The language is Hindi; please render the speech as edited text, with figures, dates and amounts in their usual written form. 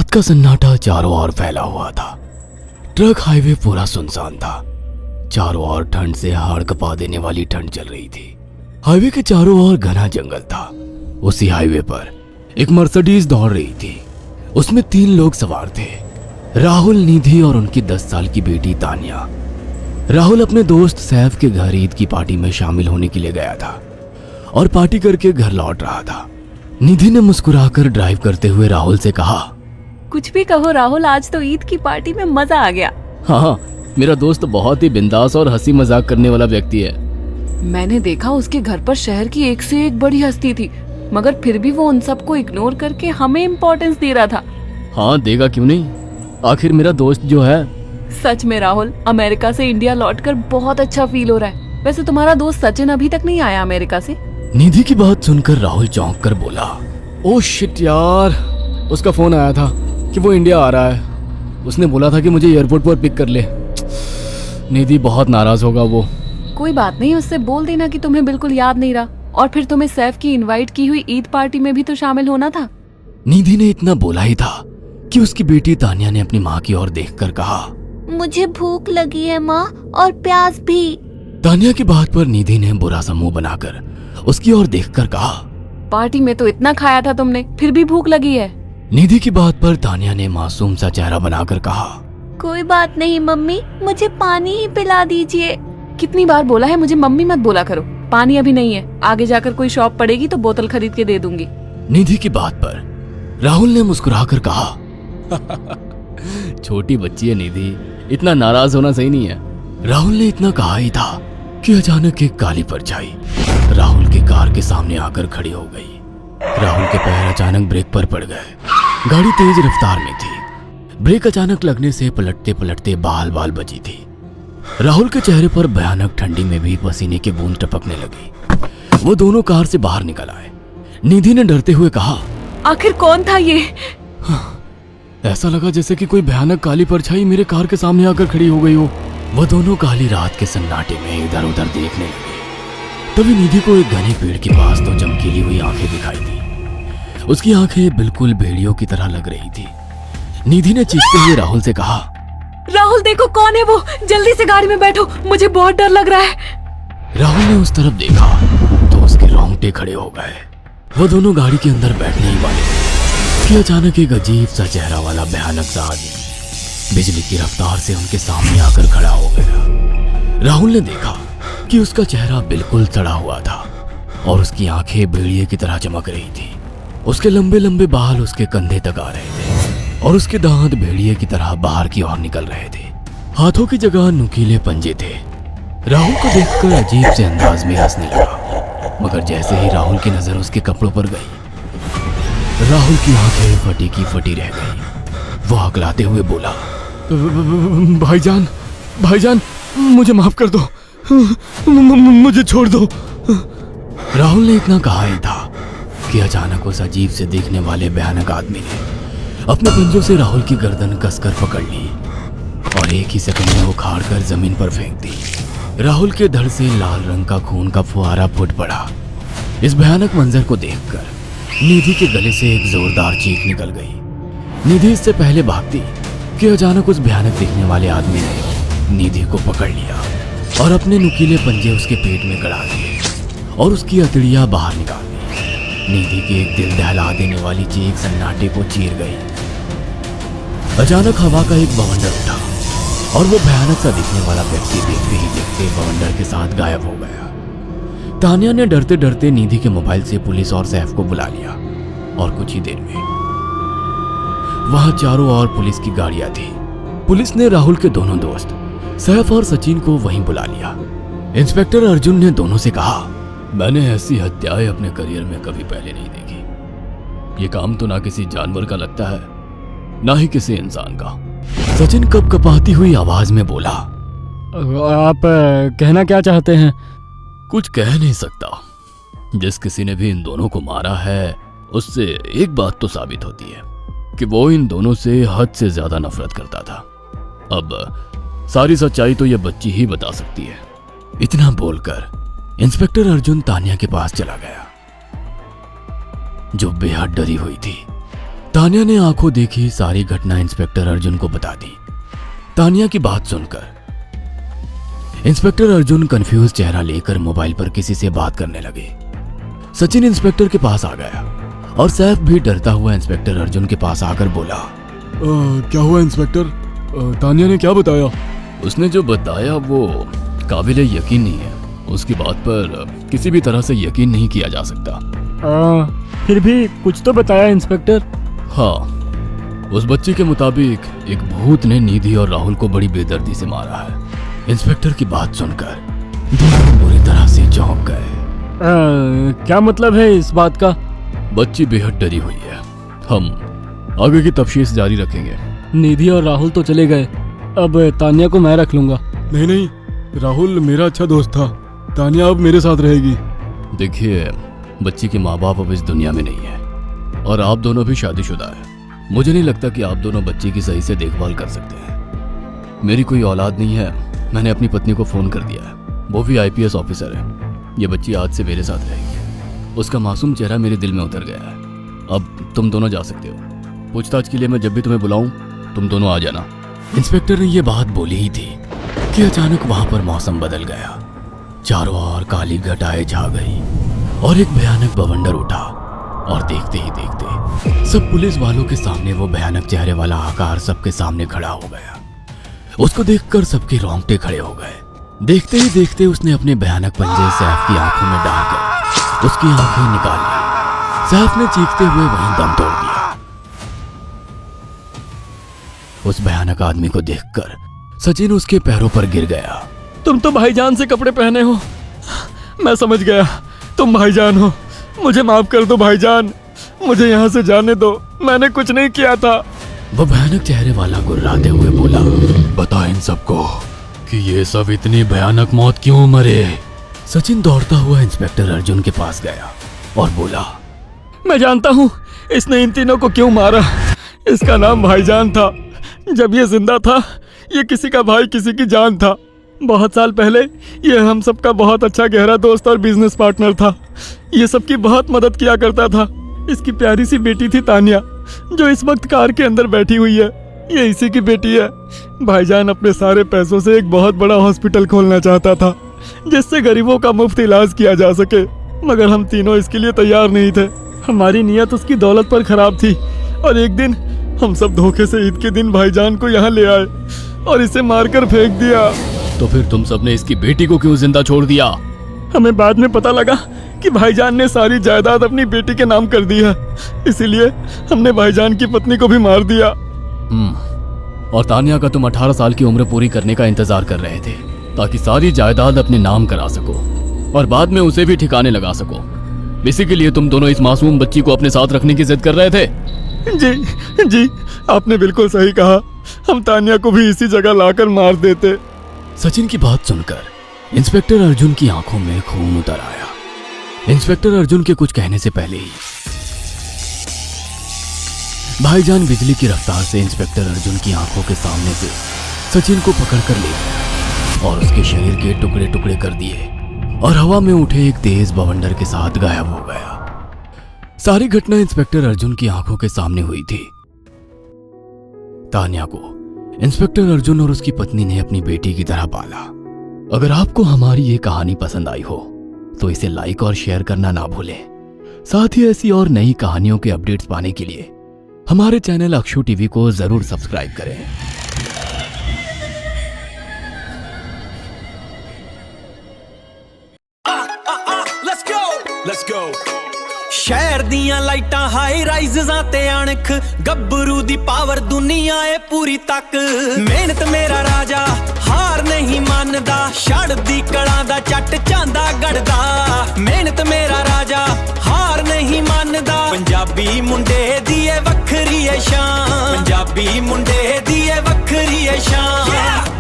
रात का सन्नाटा चारों ओर फैला हुआ था। ट्रक हाईवे पूरा सुनसान था। चारों ओर ठंड से हाड़ कपा देने वाली ठंड चल रही थी। हाईवे के चारों ओर घना जंगल था। उसी हाईवे पर एक मर्सिडीज दौड़ रही थी। उसमें 3 लोग सवार थे, राहुल, निधि और उनकी 10 साल की बेटी तानिया। राहुल अपने दोस्त सैफ के घर ईद की पार्टी में शामिल होने के लिए गया था और पार्टी करके घर लौट रहा था। निधि ने मुस्कुराकर ड्राइव करते हुए राहुल से कहा, कुछ भी कहो राहुल, आज तो ईद की पार्टी में मजा आ गया। हाँ, मेरा दोस्त बहुत ही बिंदास और हंसी मजाक करने वाला व्यक्ति है। मैंने देखा उसके घर पर शहर की एक से एक बड़ी हस्ती थी, मगर फिर भी वो उन सबको इग्नोर करके हमें इम्पोर्टेंस दे रहा था। हाँ, देगा क्यों नहीं, आखिर मेरा दोस्त जो है। सच में राहुल, अमेरिका से इंडिया लौटकर बहुत अच्छा फील हो रहा है। वैसे तुम्हारा दोस्त सचिन अभी तक नहीं आया अमेरिका से? निधि की बात सुनकर राहुल चौंक कर बोला, ओह शिट यार, उसका फोन आया था कि वो इंडिया आ रहा है। उसने बोला था कि मुझे एयरपोर्ट पर पिक कर ले। निधि बहुत नाराज होगा वो। कोई बात नहीं, उससे बोल देना कि तुम्हें बिल्कुल याद नहीं रहा, और फिर तुम्हें सैफ की इनवाइट की हुई ईद पार्टी में भी तो शामिल होना था। निधि ने इतना बोला ही था कि उसकी बेटी तानिया ने अपनी माँ की ओर देखकर कहा, मुझे भूख लगी है माँ, और प्यास भी। तानिया की बात पर निधि ने बुरा सा मुंह बनाकर उसकी ओर देखकर कहा, पार्टी में तो इतना खाया था तुमने, फिर भी भूख लगी है? निधि की बात पर तानिया ने मासूम सा चेहरा बनाकर कहा, कोई बात नहीं मम्मी, मुझे पानी ही पिला दीजिए। कितनी बार बोला है मुझे मम्मी मत बोला करो। पानी अभी नहीं है, आगे जाकर कोई शॉप पड़ेगी तो बोतल खरीद के दे दूंगी। निधि की बात पर राहुल ने मुस्कुराकर कहा, छोटी बच्ची है निधि, इतना नाराज होना सही नहीं है। राहुल ने इतना कहा ही था कि अचानक एक काली परछाई राहुल की कार के सामने आकर खड़ी हो गई। राहुल के पैर अचानक ब्रेक पर पड़ गए। गाड़ी तेज रफ्तार में थी। ब्रेक अचानक लगने से पलटते पलटते बाल बाल बची थी। राहुल के चेहरे पर भयानक ठंडी में भी पसीने की बूंद टपकने लगी। वो दोनों कार से बाहर निकल आए। निधि ने डरते हुए कहा, आखिर कौन था ये? ऐसा लगा जैसे कि कोई भयानक काली परछाई मेरे कार के सामने आकर खड़ी हो गई हो। वह दोनों काली रात के सन्नाटे में इधर उधर देखने लगे। तभी निधि को एक घने पेड़ के पास 2 चमकीली हुई आंखें दिखाई दी। उसकी आंखें बिल्कुल भेड़ियों की तरह लग रही थी। निधि ने चीखते हुए राहुल से कहा, राहुल देखो कौन है वो, जल्दी से गाड़ी में बैठो, मुझे बहुत डर लग रहा है। राहुल ने उस तरफ देखा तो उसके रोंगटे खड़े हो गए। वो दोनों गाड़ी के अंदर बैठने ही वाले थे कि अचानक एक अजीब सा चेहरा वाला भयानक सा आदमी बिजली की रफ्तार से उनके सामने आकर खड़ा हो गया। राहुल ने देखा कि उसका चेहरा बिल्कुल सड़ा हुआ था और उसकी आंखें भेड़िए की तरह चमक रही थी। उसके लंबे लंबे बाल उसके कंधे तक आ रहे थे और उसके दांत भेड़िए की तरह बाहर की ओर निकल रहे थे। हाथों की जगह नुकीले पंजे थे। राहुल को देखकर अजीब से अंदाज में हंसने लगा, मगर जैसे ही राहुल की नजर उसके कपड़ों पर गई, राहुल की आंखें फटी की फटी रह गई। वो हकलाते हुए बोला, भाईजान, भाईजान, मुझे माफ कर दो, मुझे छोड़ दो। राहुल ने इतना कहा ही था कि अचानक उस अजीब से दिखने वाले भयानक आदमी ने अपने पंजों से राहुल की गर्दन कसकर पकड़ ली और एक ही सेकंड में उखाड़ कर जमीन पर फेंक दी। राहुल के धड़ से लाल रंग का खून का फुहारा फूट पड़ा। इस भयानक मंजर को देखकर निधि के गले से एक जोरदार चीख निकल गई। निधि इससे पहले भागती कि अचानक उस भयानक दिखने वाले आदमी ने निधि को पकड़ लिया और अपने नुकीले पंजे उसके पेट में गड़ा दिए और उसकी अतड़ियां बाहर निकाल दी। निधि की एक दिल दहला देने वाली चीख सन्नाटे को चीर गई। अचानक हवा का एक बवंडर उठा और वो भयानक सा दिखने वाला व्यक्ति देखते ही देखते बवंडर के साथ गायब हो गया। तानिया ने डरते डरते निधि के मोबाइल से पुलिस और सैफ को बुला लिया और कुछ ही देर में वहां चारों ओर पुलिस की गाड़ियां थी। पुलिस ने राहुल के दोनों दोस्त सैफ और सचिन को वहीं बुला लिया। इंस्पेक्टर अर्जुन ने दोनों से कहा, मैंने ऐसी हत्याएं अपने करियर में कभी पहले नहीं देखी। ये काम तो ना किसी जानवर का लगता है, ना ही किसी इंसान का। सचिन कपकपाती हुई आवाज में बोला, आप कहना क्या चाहते हैं? कुछ कह नहीं सकता। जिस किसी ने भी इन दोनों को मारा है उससे एक बात तो साबित होती है कि वो इन दोनों से हद से ज्यादा नफरत करता था। अब सारी सच्चाई तो ये बच्ची ही बता सकती है। इतना बोलकर इंस्पेक्टर अर्जुन तानिया के पास चला गया, जो बेहद डरी हुई थी। तानिया ने आंखों देखी सारी घटना इंस्पेक्टर अर्जुन को बता दी। तानिया की बात सुनकर इंस्पेक्टर अर्जुन कंफ्यूज चेहरा लेकर मोबाइल पर किसी से बात करने लगे। सचिन इंस्पेक्टर के पास आ गया और सैफ भी डरता हुआ इंस्पेक्टर अर्जुन के पास आकर बोला, क्या हुआ इंस्पेक्टर? तानिया ने क्या बताया? उसने जो बताया वो काबिले यकीन नहीं है। उसकी बात पर किसी भी तरह से यकीन नहीं किया जा सकता। फिर भी कुछ तो बताया इंस्पेक्टर। हाँ, उस बच्ची के मुताबिक एक भूत ने निधि और राहुल को बड़ी बेदर्दी से मारा है। इंस्पेक्टर की बात सुनकर दोनों बुरी तरह से चौंक गए। क्या मतलब है इस बात का? बच्ची बेहद डरी हुई है। हम आगे की तफ्तीश जारी रखेंगे। निधि और राहुल तो चले गए, अब तानिया को मैं रख लूंगा। नहीं, राहुल मेरा अच्छा दोस्त था। तानिया अब मेरे साथ रहेगी। देखिए, बच्ची के माँ बाप अब इस दुनिया में नहीं है और आप दोनों भी शादीशुदा है। मुझे नहीं लगता कि आप दोनों बच्ची की सही से देखभाल कर सकते हैं। मेरी कोई औलाद नहीं है। मैंने अपनी पत्नी को फोन कर दिया है, वो भी IPS ऑफिसर है। ये बच्ची आज से मेरे साथ रहेगी। उसका मासूम चेहरा मेरे दिल में उतर गया है। अब तुम दोनों जा सकते हो। पूछताछ के लिए मैं जब भी तुम्हें बुलाऊं तुम दोनों आ जाना। इंस्पेक्टर ने ये बात बोली ही थी कि अचानक वहां पर मौसम बदल गया। चारों ओर काली घटाएं छा गई और एक भयानक बवंडर उठा और देखते ही देखते सब पुलिस वालों के सामने वो भयानक चेहरे वाला आकार सबके सामने खड़ा हो गया। उसको देखकर सबके रोंगटे खड़े हो गए। देखते ही देखते उसने अपने भयानक पंजे सैफ की आंखों में डालकर उसकी आंखें निकाल ली। सैफ ने चीखते हुए वहीं दम तोड़ दिया। उस भयानक आदमी को देखकर सचिन उसके पैरों पर गिर गया। तुम तो भाईजान से कपड़े पहने हो। मैं समझ गया, तुम भाईजान हो। मुझे माफ कर दो भाईजान, मुझे यहाँ से जाने दो। मैंने कुछ नहीं किया था। वो भयानक चेहरे वाला गुर्राते हुए बोला, बता इन सबको कि ये सब इतनी भयानक मौत क्यों मरे। सचिन दौड़ता हुआ इंस्पेक्टर अर्जुन के पास गया और बोला, मैं जानता हूँ इसने इन तीनों को क्यों मारा। इसका नाम भाईजान था। जब ये जिंदा था ये किसी का भाई किसी की जान था। बहुत साल पहले ये हम सबका बहुत अच्छा गहरा दोस्त और बिजनेस पार्टनर था। ये सबकी बहुत मदद किया करता था। इसकी प्यारी सी बेटी थी तानिया, जो इस वक्त कार के अंदर बैठी हुई है। ये इसी की बेटी है। भाईजान अपने सारे पैसों से एक बहुत बड़ा हॉस्पिटल खोलना चाहता था जिससे गरीबों का मुफ्त इलाज किया जा सके, मगर हम तीनों इसके लिए तैयार नहीं थे। हमारी नीयत उसकी दौलत पर खराब थी और एक दिन हम सब धोखे से ईद के दिन भाईजान को यहाँ ले आए और इसे मारकर फेंक दिया। तो फिर तुम सबने इसकी बेटी को क्यों जिंदा छोड़ दिया? हमें बाद में पता लगा कि भाईजान ने सारी जायदाद अपनी बेटी के नाम कर दी है, इसीलिए हमने भाईजान की पत्नी को भी मार दिया। और तानिया का तुम 18 साल की उम्र पूरी करने का इंतजार कर रहे थे ताकि सारी जायदाद अपने नाम करा सको और बाद में उसे भी ठिकाने लगा सको। इसी के लिए तुम दोनों इस मासूम बच्ची को अपने साथ रखने की जिद कर रहे थे। जी, आपने बिल्कुल सही कहा। हम तानिया को भी इसी जगह लाकर मार देते। सचिन की बात सुनकर इंस्पेक्टर अर्जुन की आंखों में खून उतर आया। इंस्पेक्टर अर्जुन के कुछ कहने से पहले ही भाईजान बिजली की रफ्तार से इंस्पेक्टर अर्जुन की आंखों के सामने से सचिन को पकड़कर ले गया और उसके शरीर के टुकड़े टुकड़े कर दिए और हवा में उठे एक तेज बवंडर के साथ गायब हो गया। सारी घटना इंस्पेक्टर अर्जुन की आंखों के सामने हुई थी। तानिया को इंस्पेक्टर अर्जुन और उसकी पत्नी ने अपनी बेटी की तरह पाला। अगर आपको हमारी ये कहानी पसंद आई हो तो इसे लाइक और शेयर करना ना भूलें। साथ ही ऐसी और नई कहानियों के अपडेट्स पाने के लिए हमारे चैनल अक्षु टीवी को जरूर सब्सक्राइब करें। Let's go. शहर दियां लाइटां हाई राइज़ां ते अणख गब्बरू दी पावर दुनिया ए पूरी तक मेहनत मेरा राजा हार नहीं मानदा छड़दी कलां दा चट चांदा गड़दा मेहनत मेरा राजा हार नहीं मानदा पंजाबी मुंडे दी ए वखरी ए शान पंजाबी मुंडे दी ए वखरी ए शान